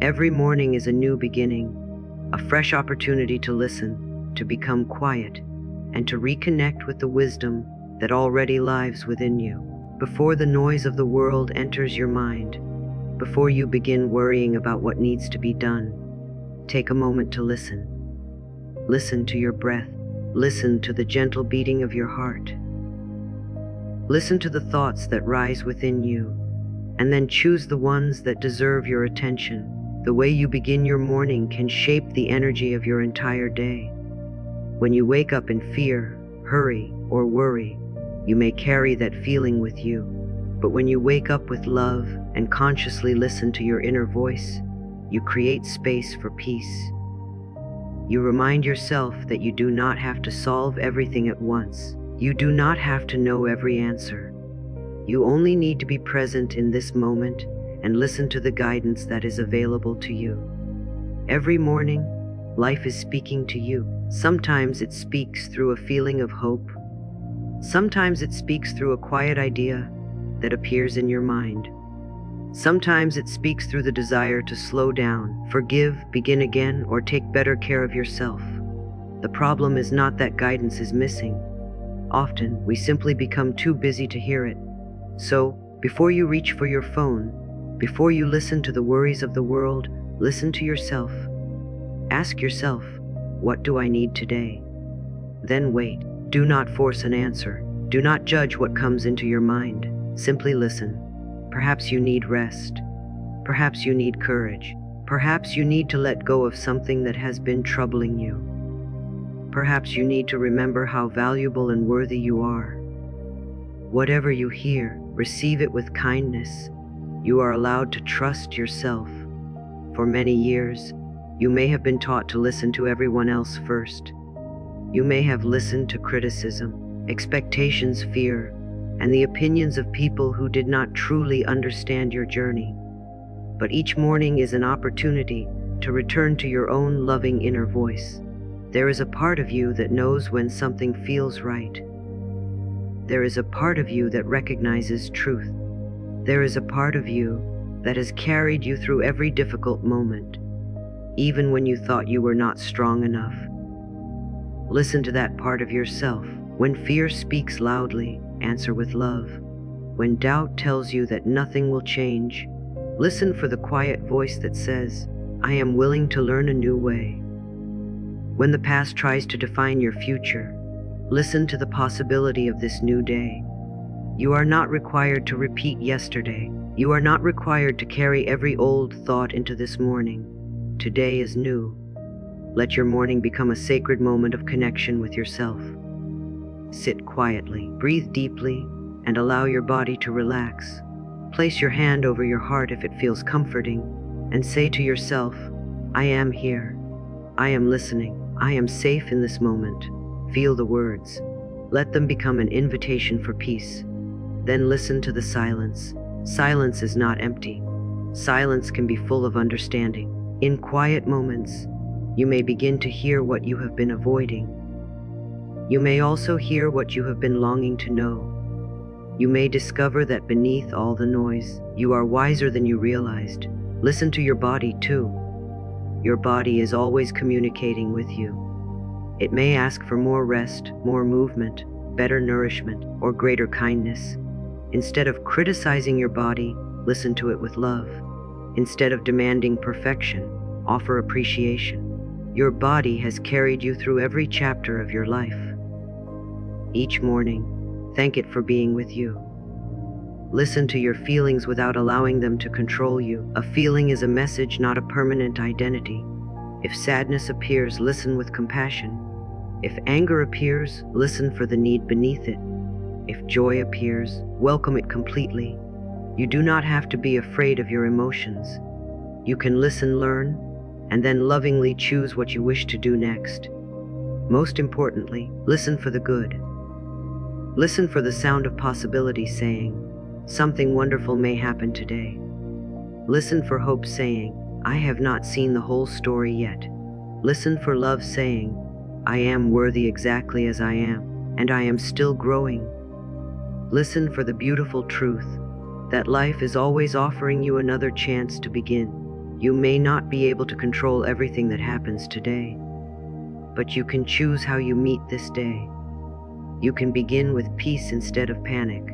Every morning is a new beginning, a fresh opportunity to listen, to become quiet, and to reconnect with the wisdom that already lives within you. Before the noise of the world enters your mind, before you begin worrying about what needs to be done, take a moment to listen. Listen to your breath. Listen to the gentle beating of your heart. Listen to the thoughts that rise within you, and then choose the ones that deserve your attention. The way you begin your morning can shape the energy of your entire day. When you wake up in fear, hurry, or worry, you may carry that feeling with you. But when you wake up with love and consciously listen to your inner voice, you create space for peace. You remind yourself that you do not have to solve everything at once. You do not have to know every answer. You only need to be present in this moment and listen to the guidance that is available to you. Every morning, life is speaking to you. Sometimes it speaks through a feeling of hope. Sometimes it speaks through a quiet idea that appears in your mind. Sometimes it speaks through the desire to slow down, forgive, begin again, or take better care of yourself. The problem is not that guidance is missing. Often, we simply become too busy to hear it. So, before you reach for your phone, before you listen to the worries of the world, listen to yourself. Ask yourself, what do I need today? Then wait. Do not force an answer. Do not judge what comes into your mind. Simply listen. Perhaps you need rest. Perhaps you need courage. Perhaps you need to let go of something that has been troubling you. Perhaps you need to remember how valuable and worthy you are. Whatever you hear, receive it with kindness. You are allowed to trust yourself. For many years, you may have been taught to listen to everyone else first. You may have listened to criticism, expectations, fear, and the opinions of people who did not truly understand your journey. But each morning is an opportunity to return to your own loving inner voice. There is a part of you that knows when something feels right. There is a part of you that recognizes truth. There is a part of you that has carried you through every difficult moment, even when you thought you were not strong enough. Listen to that part of yourself. When fear speaks loudly, answer with love. When doubt tells you that nothing will change, listen for the quiet voice that says, I am willing to learn a new way. When the past tries to define your future, listen to the possibility of this new day. You are not required to repeat yesterday. You are not required to carry every old thought into this morning. Today is new. Let your morning become a sacred moment of connection with yourself. Sit quietly, breathe deeply, and allow your body to relax. Place your hand over your heart if it feels comforting, and say to yourself, I am here. I am listening. I am safe in this moment. Feel the words. Let them become an invitation for peace. Then listen to the silence. Silence is not empty. Silence can be full of understanding. In quiet moments, you may begin to hear what you have been avoiding. You may also hear what you have been longing to know. You may discover that beneath all the noise, you are wiser than you realized. Listen to your body too. Your body is always communicating with you. It may ask for more rest, more movement, better nourishment, or greater kindness. Instead of criticizing your body, listen to it with love. Instead of demanding perfection, offer appreciation. Your body has carried you through every chapter of your life. Each morning, thank it for being with you. Listen to your feelings without allowing them to control you. A feeling is a message, not a permanent identity. If sadness appears, listen with compassion. If anger appears, listen for the need beneath it. If joy appears, welcome it completely. You do not have to be afraid of your emotions. You can listen, learn, and then lovingly choose what you wish to do next. Most importantly, listen for the good. Listen for the sound of possibility saying, something wonderful may happen today. Listen for hope saying, I have not seen the whole story yet. Listen for love saying, I am worthy exactly as I am, and I am still growing. Listen for the beautiful truth that life is always offering you another chance to begin. You may not be able to control everything that happens today, but you can choose how you meet this day. You can begin with peace instead of panic.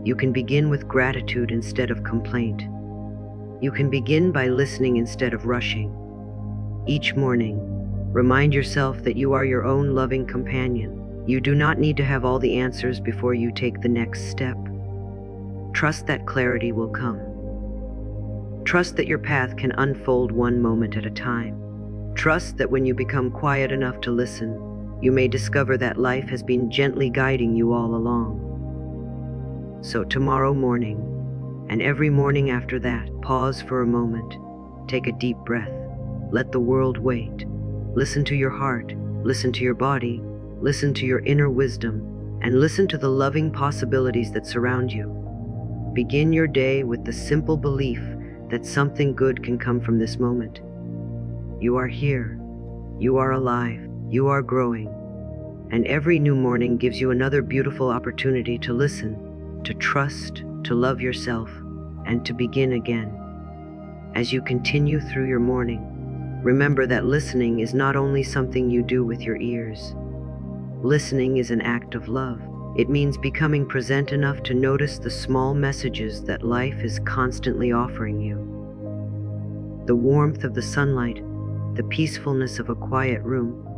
You can begin with gratitude instead of complaint. You can begin by listening instead of rushing. Each morning, remind yourself that you are your own loving companion. You do not need to have all the answers before you take the next step. Trust that clarity will come. Trust that your path can unfold one moment at a time. Trust that when you become quiet enough to listen, you may discover that life has been gently guiding you all along. So tomorrow morning, and every morning after that, pause for a moment. Take a deep breath. Let the world wait. Listen to your heart. Listen to your body. Listen to your inner wisdom, and listen to the loving possibilities that surround you. Begin your day with the simple belief that something good can come from this moment. You are here. You are alive. You are growing. And every new morning gives you another beautiful opportunity to listen, to trust, to love yourself, and to begin again. As you continue through your morning, remember that listening is not only something you do with your ears. Listening is an act of love. It means becoming present enough to notice the small messages that life is constantly offering you. The warmth of the sunlight, the peacefulness of a quiet room,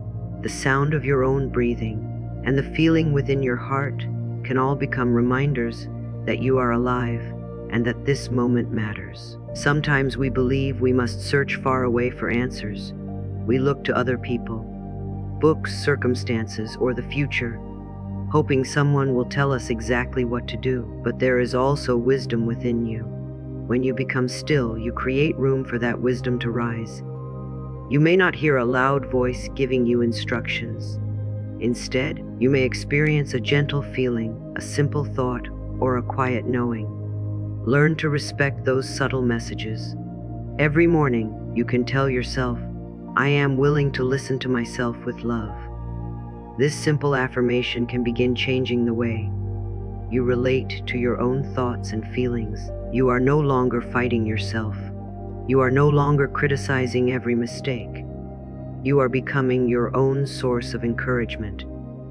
the sound of your own breathing, and the feeling within your heart can all become reminders that you are alive and that this moment matters. Sometimes we believe we must search far away for answers. We look to other people, books, circumstances, or the future, hoping someone will tell us exactly what to do. But there is also wisdom within you. When you become still, you create room for that wisdom to rise. You may not hear a loud voice giving you instructions. Instead, you may experience a gentle feeling, a simple thought, or a quiet knowing. Learn to respect those subtle messages. Every morning, you can tell yourself, I am willing to listen to myself with love. This simple affirmation can begin changing the way you relate to your own thoughts and feelings. You are no longer fighting yourself. You are no longer criticizing every mistake. You are becoming your own source of encouragement.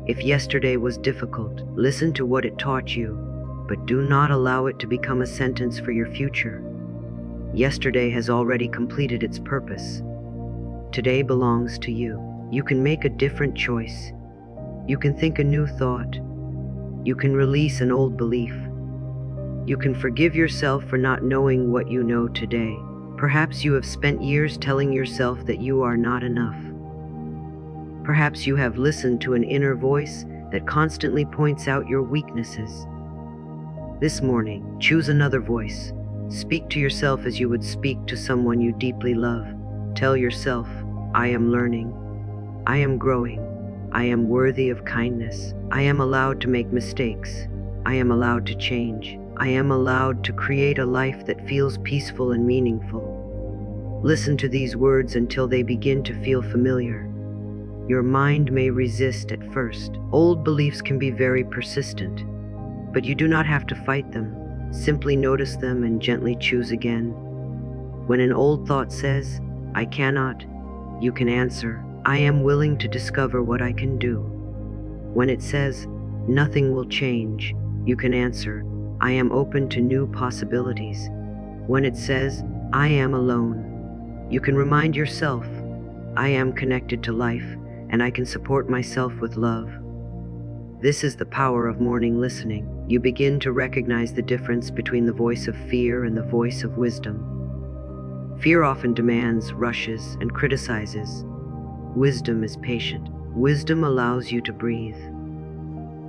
If yesterday was difficult, listen to what it taught you, but do not allow it to become a sentence for your future. Yesterday has already completed its purpose. Today belongs to you. You can make a different choice. You can think a new thought. You can release an old belief. You can forgive yourself for not knowing what you know today. Perhaps you have spent years telling yourself that you are not enough. Perhaps you have listened to an inner voice that constantly points out your weaknesses. This morning, choose another voice. Speak to yourself as you would speak to someone you deeply love. Tell yourself, I am learning. I am growing. I am worthy of kindness. I am allowed to make mistakes. I am allowed to change. I am allowed to create a life that feels peaceful and meaningful. Listen to these words until they begin to feel familiar. Your mind may resist at first. Old beliefs can be very persistent, but you do not have to fight them. Simply notice them and gently choose again. When an old thought says, I cannot, you can answer, I am willing to discover what I can do. When it says, nothing will change, you can answer, I am open to new possibilities. When it says, I am alone, you can remind yourself, I am connected to life, and I can support myself with love. This is the power of morning listening. You begin to recognize the difference between the voice of fear and the voice of wisdom. Fear often demands, rushes, and criticizes. Wisdom is patient. Wisdom allows you to breathe.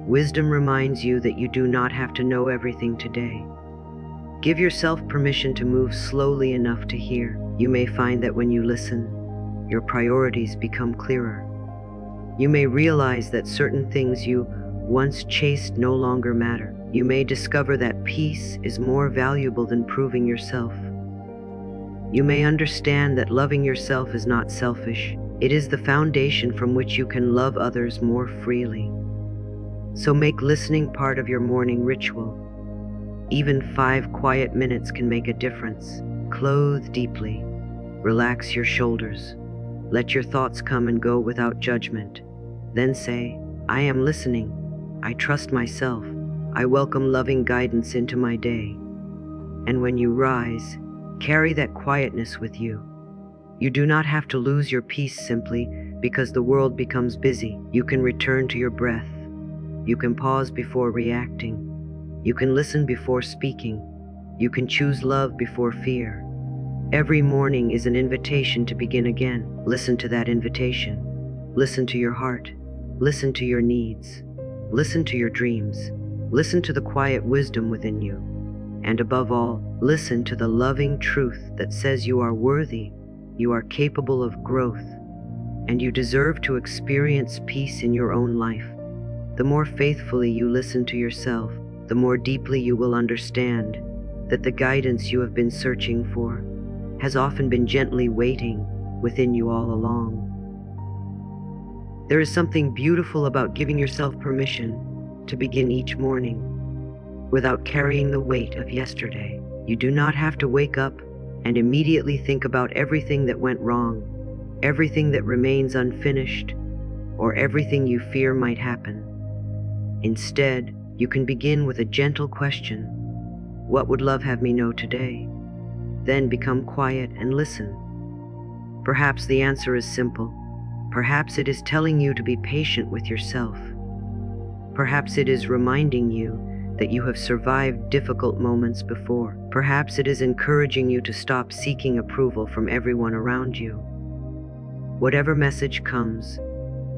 Wisdom reminds you that you do not have to know everything today. Give yourself permission to move slowly enough to hear. You may find that when you listen, your priorities become clearer. You may realize that certain things you once chased no longer matter. You may discover that peace is more valuable than proving yourself. You may understand that loving yourself is not selfish. It is the foundation from which you can love others more freely. So make listening part of your morning ritual. Even 5 quiet minutes can make a difference. Clothe deeply. Relax your shoulders. Let your thoughts come and go without judgment. Then say, I am listening. I trust myself. I welcome loving guidance into my day. And when you rise, carry that quietness with you. You do not have to lose your peace simply because the world becomes busy. You can return to your breath. You can pause before reacting. You can listen before speaking. You can choose love before fear. Every morning is an invitation to begin again. Listen to that invitation. Listen to your heart. Listen to your needs. Listen to your dreams. Listen to the quiet wisdom within you. And above all, listen to the loving truth that says you are worthy, you are capable of growth, and you deserve to experience peace in your own life. The more faithfully you listen to yourself, the more deeply you will understand that the guidance you have been searching for has often been gently waiting within you all along. There is something beautiful about giving yourself permission to begin each morning without carrying the weight of yesterday. You do not have to wake up and immediately think about everything that went wrong, everything that remains unfinished, or everything you fear might happen. Instead, you can begin with a gentle question. What would love have me know today? Then become quiet and listen. Perhaps the answer is simple. Perhaps it is telling you to be patient with yourself. Perhaps it is reminding you that you have survived difficult moments before. Perhaps it is encouraging you to stop seeking approval from everyone around you. Whatever message comes,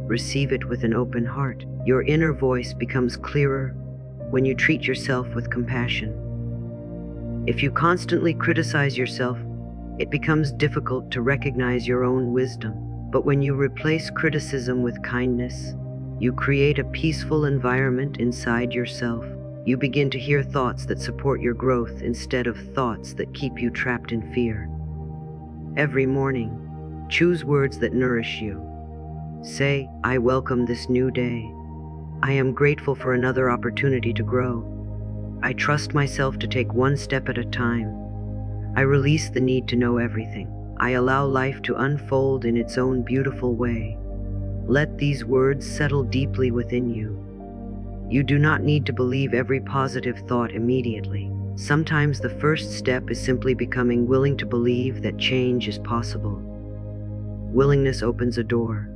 receive it with an open heart. Your inner voice becomes clearer when you treat yourself with compassion. If you constantly criticize yourself, it becomes difficult to recognize your own wisdom. But when you replace criticism with kindness, you create a peaceful environment inside yourself. You begin to hear thoughts that support your growth instead of thoughts that keep you trapped in fear. Every morning, choose words that nourish you. Say, I welcome this new day. I am grateful for another opportunity to grow. I trust myself to take one step at a time. I release the need to know everything. I allow life to unfold in its own beautiful way. Let these words settle deeply within you. You do not need to believe every positive thought immediately. Sometimes the first step is simply becoming willing to believe that change is possible. Willingness opens a door.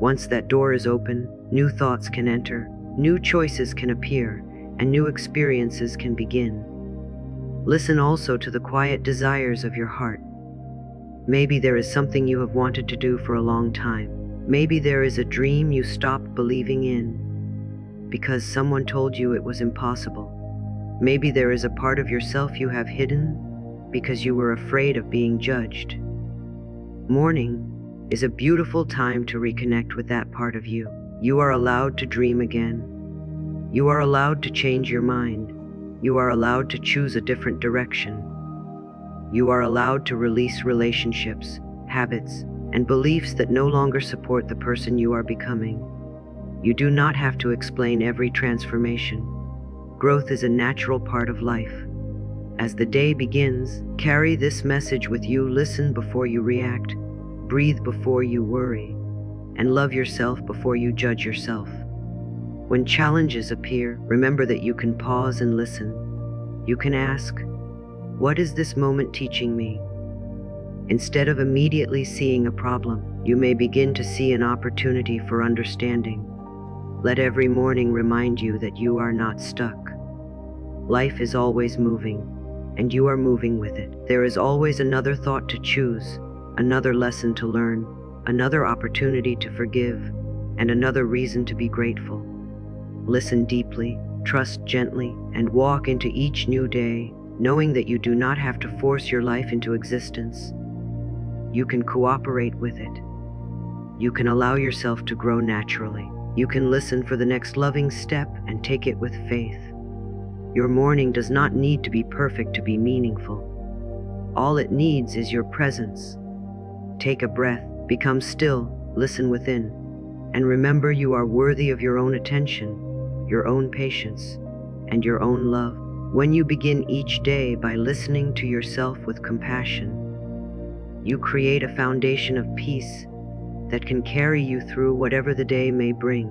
Once that door is open, new thoughts can enter, new choices can appear, and new experiences can begin. Listen also to the quiet desires of your heart. Maybe there is something you have wanted to do for a long time. Maybe there is a dream you stopped believing in because someone told you it was impossible. Maybe there is a part of yourself you have hidden because you were afraid of being judged. Morning is a beautiful time to reconnect with that part of you. You are allowed to dream again. You are allowed to change your mind. You are allowed to choose a different direction. You are allowed to release relationships, habits, and beliefs that no longer support the person you are becoming. You do not have to explain every transformation. Growth is a natural part of life. As the day begins, carry this message with you. Listen before you react, breathe before you worry, and love yourself before you judge yourself. When challenges appear, remember that you can pause and listen. You can ask, what is this moment teaching me? Instead of immediately seeing a problem, you may begin to see an opportunity for understanding. Let every morning remind you that you are not stuck. Life is always moving, and you are moving with it. There is always another thought to choose, another lesson to learn, another opportunity to forgive, and another reason to be grateful. Listen deeply, trust gently, and walk into each new day, knowing that you do not have to force your life into existence. You can cooperate with it. You can allow yourself to grow naturally. You can listen for the next loving step and take it with faith. Your morning does not need to be perfect to be meaningful. All it needs is your presence. Take a breath, become still, listen within, and remember you are worthy of your own attention, your own patience, and your own love. When you begin each day by listening to yourself with compassion, You create a foundation of peace that can carry you through whatever the day may bring.